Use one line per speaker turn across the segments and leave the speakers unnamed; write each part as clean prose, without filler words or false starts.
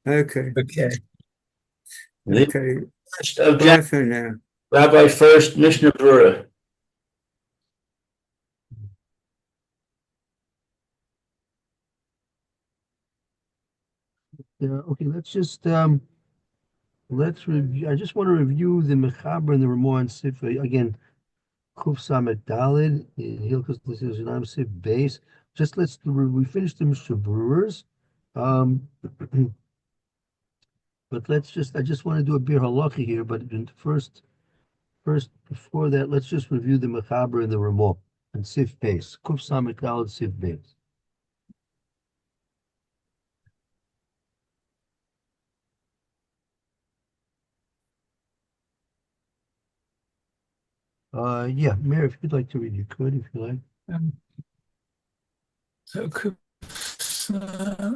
Okay.
Okay.
The
Okay.
first of Jan,
Bye for now.
Rabbi Furst, Mishna Berura.
Yeah, okay, let's review. I just want to review the Mechaber and the Ramon Sif again. Kuf Samet Dalid in Hilchos L'Sizunam Sif base. Just we finished the Mishnah Brewers. Um, but I just want to do a beer halacha here. But first, before that, let's just review the Mechaber and the Ramon and Sif base. Kuf Samet Dalid Sif base. Yeah, Mayor, if you'd like to read, you could, if you like.
Um, so,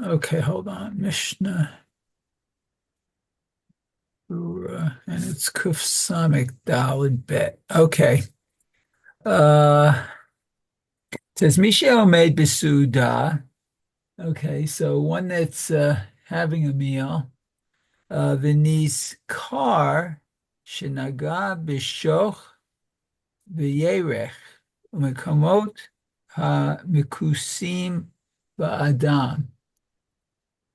okay, hold on. Mishnah, and it's Kuf Samik Dalid Bet. Okay. Uh, says Misha made Bisuda. Okay, so one that's having a meal. V'nis kar shenaga b'shoch v'yerech u'mekamot ha-mikusim ba'adam.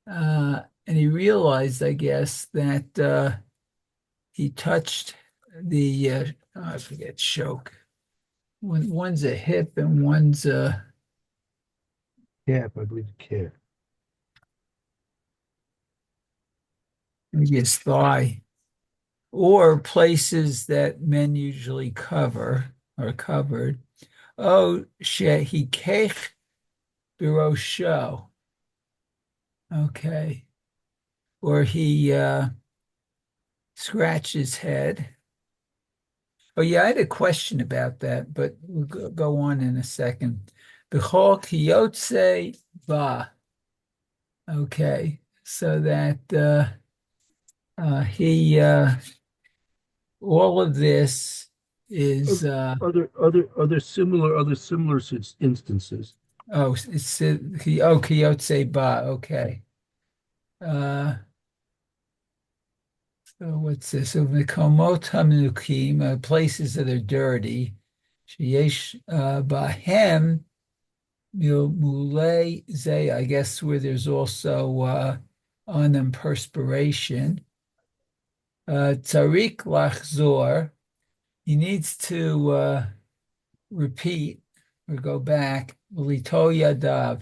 And he realized, I guess, that he touched I forget, shok. One's a hip and one's
Cap, I believe cap.
maybe his thigh, or places that men usually cover are covered. Oh, shehikech birosho. Okay. Or he scratched his head. Oh, yeah, I had a question about that, but we'll go on in a second. B'chol kiyotze ba. Okay. So that he, all of this is,
Other similar instances.
oh, kiyotze ba. Okay. Uh, So what's this? So Mekomot Hamnukim, places that are dirty. Sheyesh Bahem Mule Zay, I guess where there's also on them perspiration. Tzarik Lachzor, he needs to repeat or go back. Lito Yadav,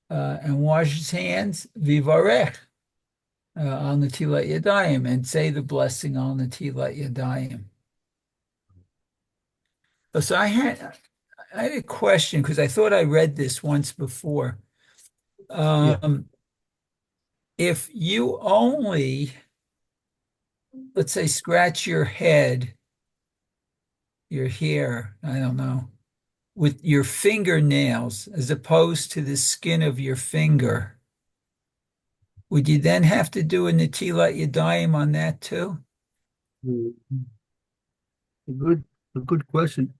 and wash his hands. Vivarech. Al Natilat Yadayim and say the blessing Al Natilat Yadayim. So I had a question because I thought I read this once before.
Yeah,
Um, if you only, let's say, scratch your head, your hair, I don't know, with your fingernails as opposed to the skin of your finger, would you then have to do a Natilat Yadayim on that too?
mm, a good question.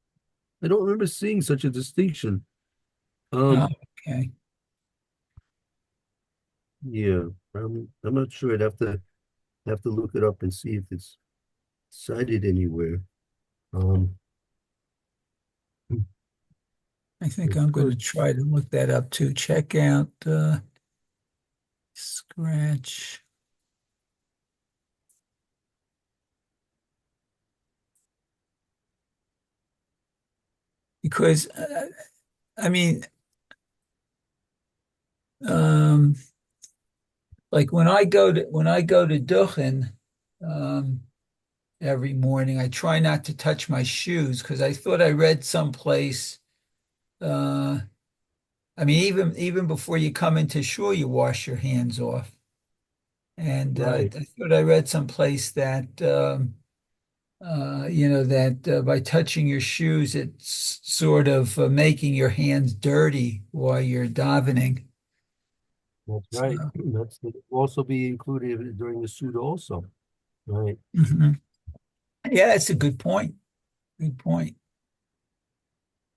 I don't remember seeing such a distinction.
Oh,
Um,
okay.
yeah, I'm not sure. I'd have to look it up and see if it's cited anywhere. Um,
I think
of
I'm going to
course,
try to look that up too. Check out Scratch. Because I mean, um, like when I go to Duchen um, every morning, I try not to touch my shoes because I thought I read someplace. Uh, I mean, even before you come into shul, you wash your hands off. And I
right.
thought I read someplace that that by touching your shoes, it's sort of making your hands dirty while you're davening.
That's right.
So,
That's also be included during the suit also. Right.
mhm. Yeah, that's a good point. Good point.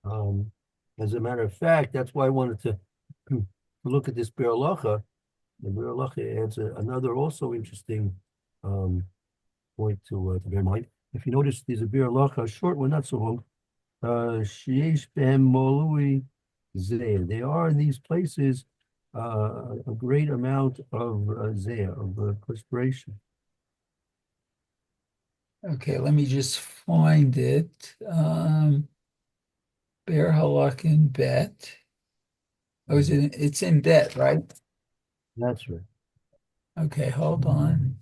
Um, as a matter of fact, that's why I wanted to look at this Berlacha, The Berura adds another also interesting point to bear in mind. If you notice, there's a Berura, a short one, not so long. Sheish Bem Molui Zeh. They are in these places a great amount of zeh, of perspiration.
Okay, let me just find it. Bear Halak in Bet. Oh, it's in Bet, right?
That's right.
Okay, hold on.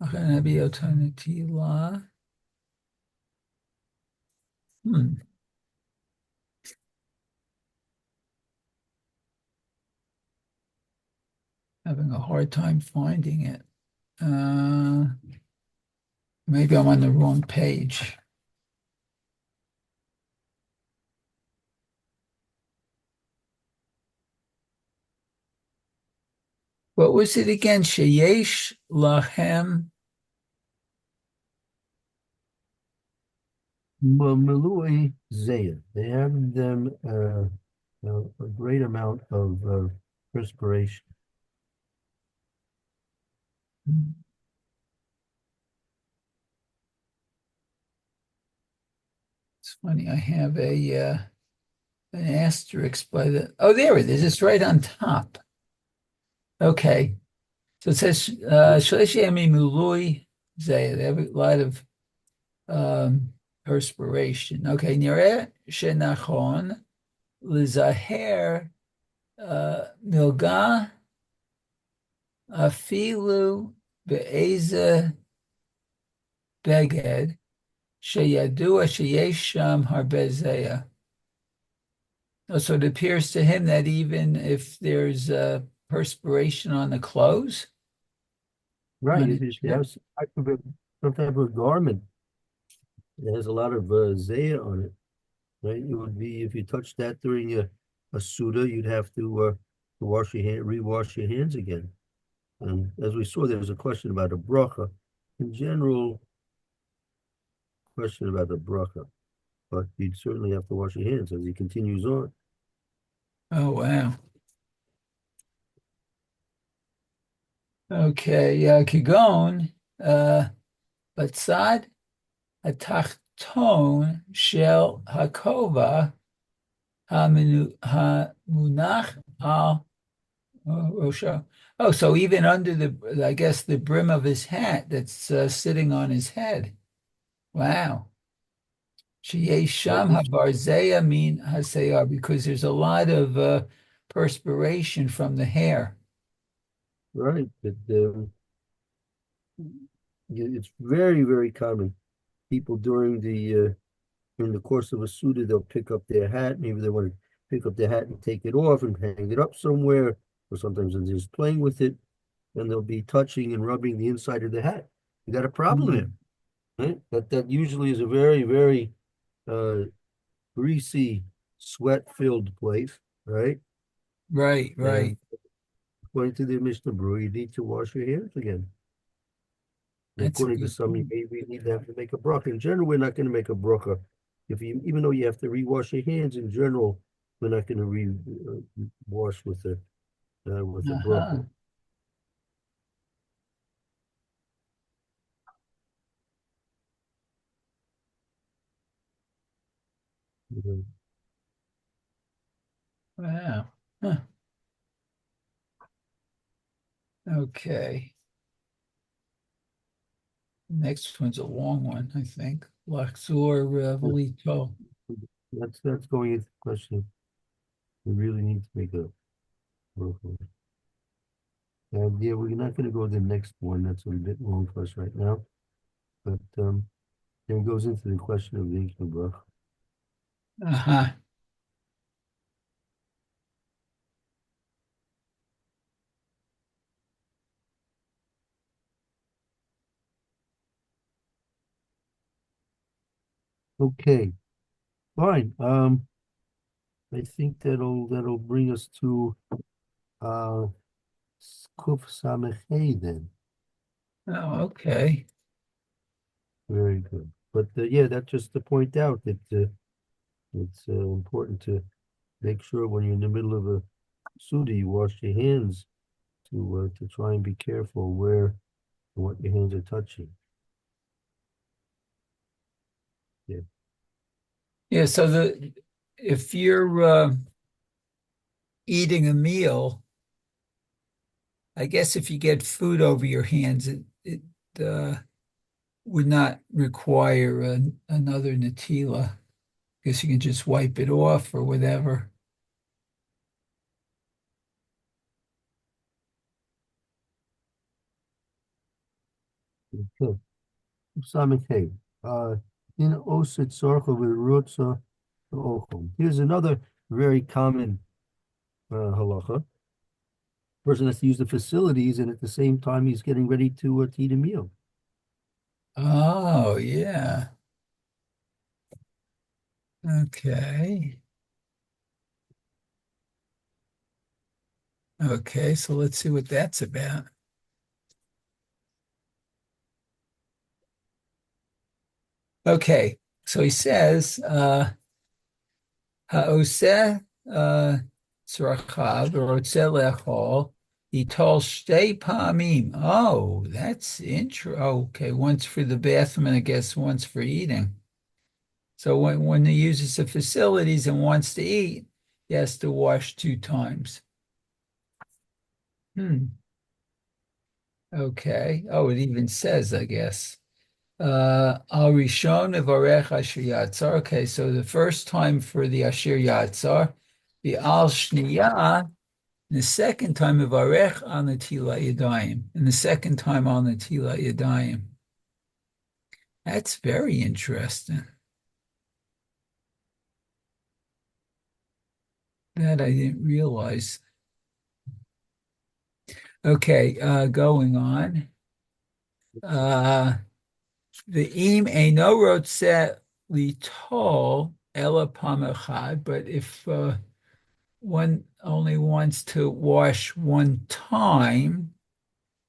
Okay, Nabi Otonatila. Hmm, having a hard time finding it. Uh, maybe I'm on the wrong page. What was it again? Sheyesh Lahem.
Malui Zeh. They have them a great amount of perspiration.
It's funny. I have an asterisk by the. Oh, there it is. It's right on top. Okay. So it says Shalish Yemi Mului Zayah. They have a lot of perspiration. Okay. Nireh Shenachon Lizaher Milga Afilu Be'eza Beged Sheyadua Sheyesh Sham Harbe Zayah. So it appears to him that even if there's perspiration on the clothes,
Right.
on
If
a
you
chip,
have some type of garment that has a lot of zeh on it, right? It would be if you touch that during a Suda, you'd have to wash your hand, rewash your hands again. And as we saw, there was a question about a bracha. In general, question about the bracha, but you'd certainly have to wash your hands as he continues on.
oh wow. Okay, Kigon, Batzad Hatachton Shel Hakova Hamunach Al Rosha. Oh, so even under I guess, the brim of his hat that's sitting on his head. Wow. Sheyei
Right,
Sham Habarzeya Min Haseyar, because there's a lot of perspiration from the hair.
right. But it's very, very common. People during the course of a Suda, they'll pick up their hat. Maybe they want to pick up their hat and take it off and hang it up somewhere, or sometimes they're just playing with it, and they'll be touching and rubbing the inside of the hat. You got a problem here,
Mm.
right? That usually is a very, very uh, greasy, sweat-filled place, right?
Right,
And
right.
according to the Mishnah Brew, you need to wash your hands again. And
That's a
according to
good
some, you
point.
maybe need to have to make a bracha. In general, we're not going to make a bracha. If you, even though you have to rewash your hands, in general, we're not going to wash with a bracha.
Uh-huh.
Mhm.
Wow. Huh. Okay. Next one's a long one, I think. Laxor Velito.
That's going into the question. We really need to make a bracha. And yeah, we're not going to go to the next one. That's a bit long for us right now. But then it goes into the question of the Ishma bracha.
Uh-huh.
Okay, fine. I think that'll bring us to uh Kuf Samechay then.
Oh, okay.
Very good. But yeah, that's just to point out that it's important to make sure when you're in the middle of a sudi, you wash your hands to try and be careful where and what your hands are touching. Yeah.
Yeah, so if you're eating a meal, I guess if you get food over your hands, it uh, would not require another natila. Guess you can just wipe it off or whatever.
Okay. Simon K. In osit sorcha v'rutza ochel. Here's another very common halacha. Person has to use the facilities, and at the same time, he's getting ready to eat a meal.
Oh, yeah. Okay. Okay, so let's see what that's about. Okay, so he says, ha'oseh tzrachav v'rotzeh le'achol yitol shtei pa'amim. Oh, that's interesting. Okay, once for the bathroom and I guess once for eating. So when he uses the facilities and wants to eat, he has to wash 2 times. Hmm. Okay. Oh, it even says, I guess. Al Rishon Mevarech Asher Yatzar. Okay, so the first time for the Asher Yatzar, the Al Shniyah, the second time Mevarech on the Tila Yadayim, and the second time on the Tila Yadayim. That's very interesting. That I didn't realize. Okay, going on. The im eino rotzeh litol ela pam echad, but if one only wants to wash 1 time,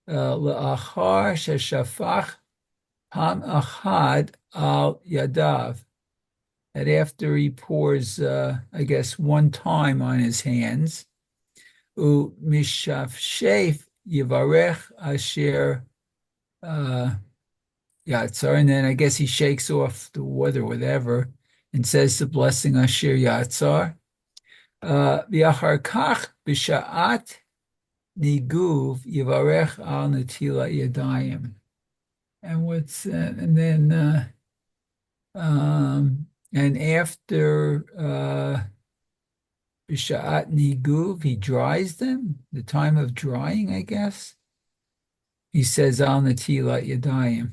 le'achar sheshafach pam echad al yadav, and after he pours, I guess 1 time on his hands, u mishafshef yivarech asher Yatzar, and then I guess he shakes off the wood or whatever and says the blessing Asher Yatzar. V'achar kach b'sha'at niguv yivarech al netila yadayim. And what's and then and after b'sha'at niguv, he dries them. The time of drying, I guess. He says al netila yadayim.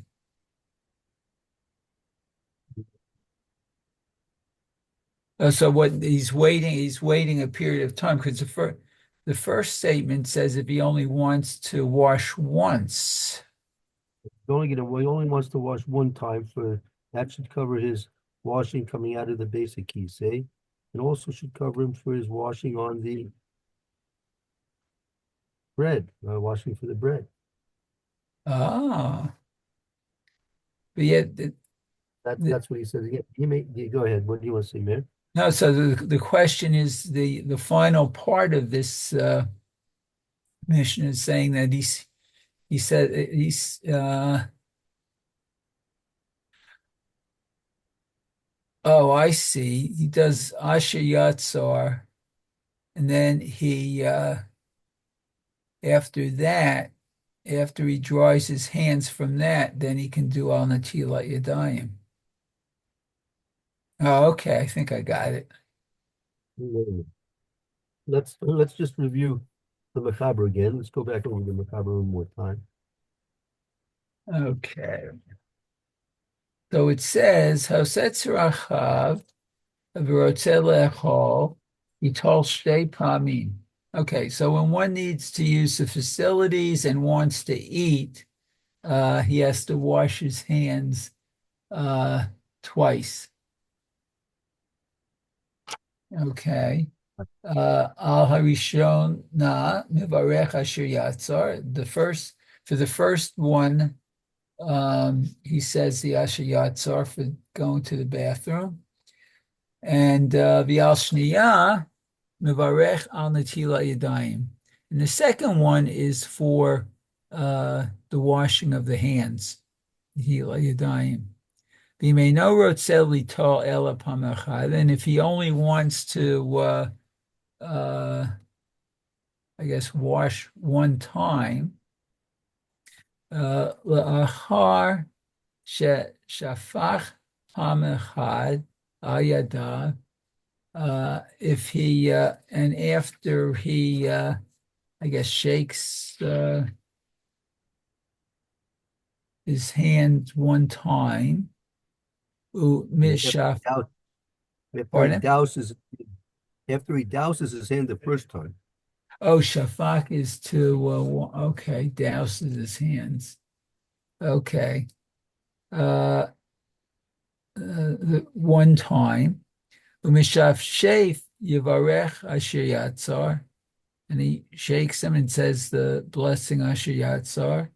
So what he's waiting a period of time because the first statement says if he only wants to wash once.
He only wants to wash 1 time for that should cover his washing coming out of the basic kisei, and also should cover him for his washing on the bread, washing for the bread.
Ah, but yet
That's what he says. Yeah, go ahead. What do you want to say, Mayor?
no. So the question is the final part of this mission is saying that he said he's oh, I see. He does Asher Yatzar, and then he after that, after he dries his hands from that, then he can do Al Natilat Yadayim. Oh, okay. I think I got it.
Let's just review the Macabre again. Let's go back over the Macabre one more time.
Okay. So it says, Hosetz Rachav, V'rotzeh Le'echol, Yitol Shtei Pamim. Okay, so when one needs to use the facilities and wants to eat, he has to wash his hands twice. Okay. Al Harishon Na Mivarech Asher Yatzar. For the first one, he says the Asher Yatzar for going to the bathroom. And V'al Shniyah Mivarech Al Natila Yadayim. And the second one is for the washing of the hands. Hila Yadayim. V'meino rotzeh litol ela pam echad. And if he only wants to, uh, I guess, wash one time, la'achar shafach pam echad al yadav. If he and after he, I guess, shakes his hand one time, mishaf.
After he
Pardon?
douses, after he douses his hand the first time.
Oh, shafak is to okay, douses his hands. Okay, the one time, umishaf sheif yivarech asher yatzar, and he shakes him and says the blessing asher yatzar.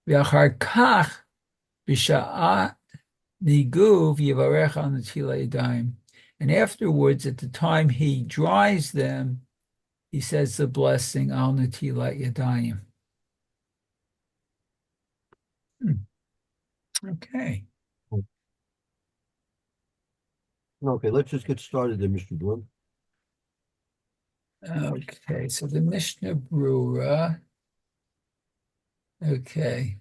V'achar kach b'sha'at niguv yivarech al netila yadayim, and afterwards, at the time he dries them, he says the blessing al netilat yadayim. Okay.
Okay, let's just get started there, Mr. Bloom.
Okay. So the Mishnah Berura. Okay.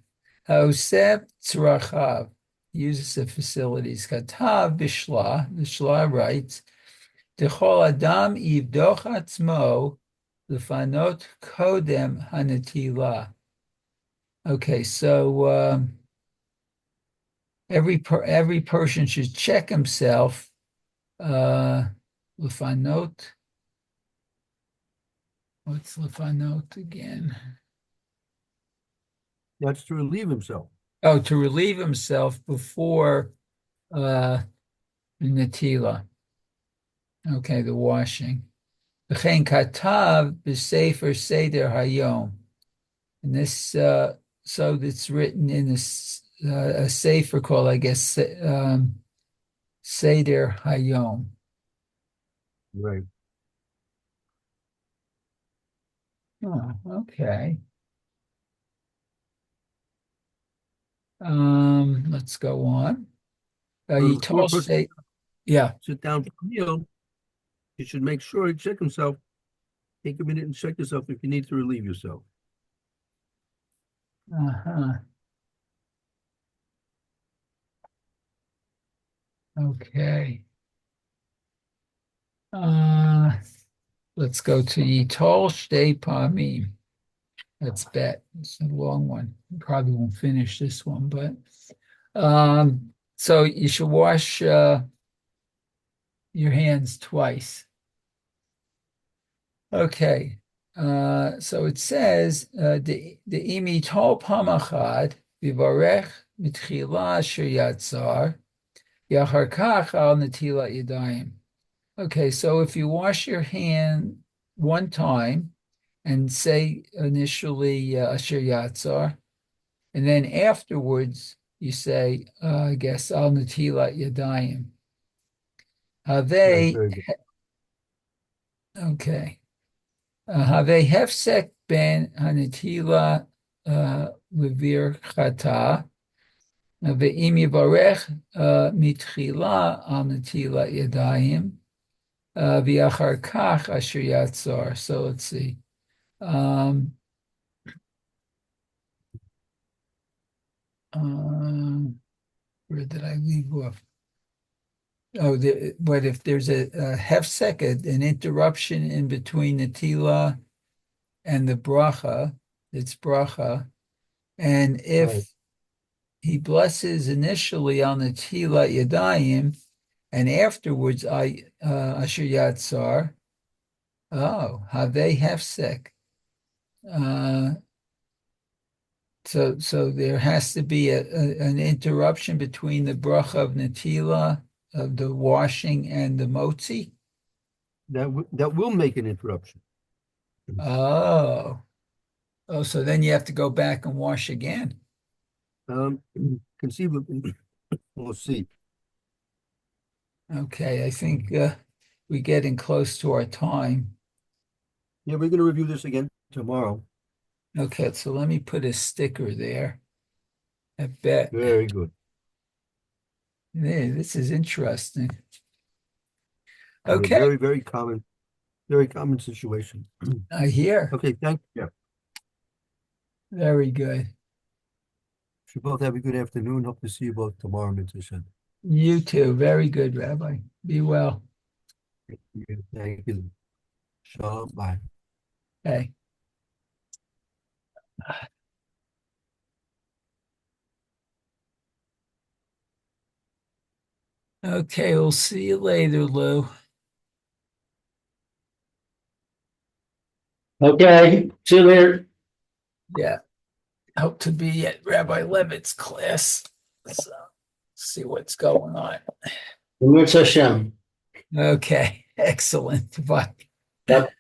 Haosef tzrachav uses the facilities. Katav bishla. Bishla writes, Dechol adam yivdoch atzmo lefanot kodem hanetila. Okay, so every person should check himself. Lefanot. What's lefanot again?
That's to relieve himself.
Oh, to relieve himself before the netila. Okay, the washing. V'chein katav b'sefer seder hayom. And this, so it's written in a sefer called, I guess, Seder Hayom.
Right.
Oh, okay. Let's go on. You
Before a
told
person
say, yeah.
sit down for a meal, you should make sure he check himself. Take a minute and check yourself if you need to relieve yourself.
Uh-huh. Okay. Let's go to Yitol Shtei Pamim. That's bet. It's a long one. Probably won't finish this one, but so you should wash your hands twice. Okay. So it says the imi tol pamachad vivarech mitchila asher yatzar yachar kach al netilat yadayim. Okay, so if you wash your hand one time and say initially asher yatzar, and then afterwards you say, I guess al netilat yadayim.
Right,
They
very good.
okay. Have hefsek ben hanetila levir chata ve'im yivarech mitchila al netilat yadayim v'achar kach asher yatzar. So let's see. Where did I leave off? Oh, but if there's a hefsek, an interruption in between the tila and the bracha, it's bracha. And
Right.
if he blesses initially on the tila yadayim, and afterwards I asher yatzar, oh, have they hefsek? So there has to be an interruption between the bracha of netila, of the washing, and the motzi.
That will make an interruption.
Oh, so then you have to go back and wash again.
Um, Conceivably, we'll see.
Okay, I think we're getting close to our time.
Yeah, we're going to review this again. tomorrow.
Okay, so let me put a sticker there. I bet.
Very good.
Hey, this is interesting.
Yeah,
Okay,
very common situation.
I hear.
Okay, thank you.
Very good.
Should both have a good afternoon. Hope to see you both tomorrow, Mitzvah.
You too. Very good, Rabbi. Be well.
Thank you. Shalom. Bye.
Hey. Okay, we'll see you later, Lou.
Okay, see you later.
Yeah. Hope to be at Rabbi Levitt's class. So see what's going on.
Hashem.
Okay, excellent. Bye.
Yep.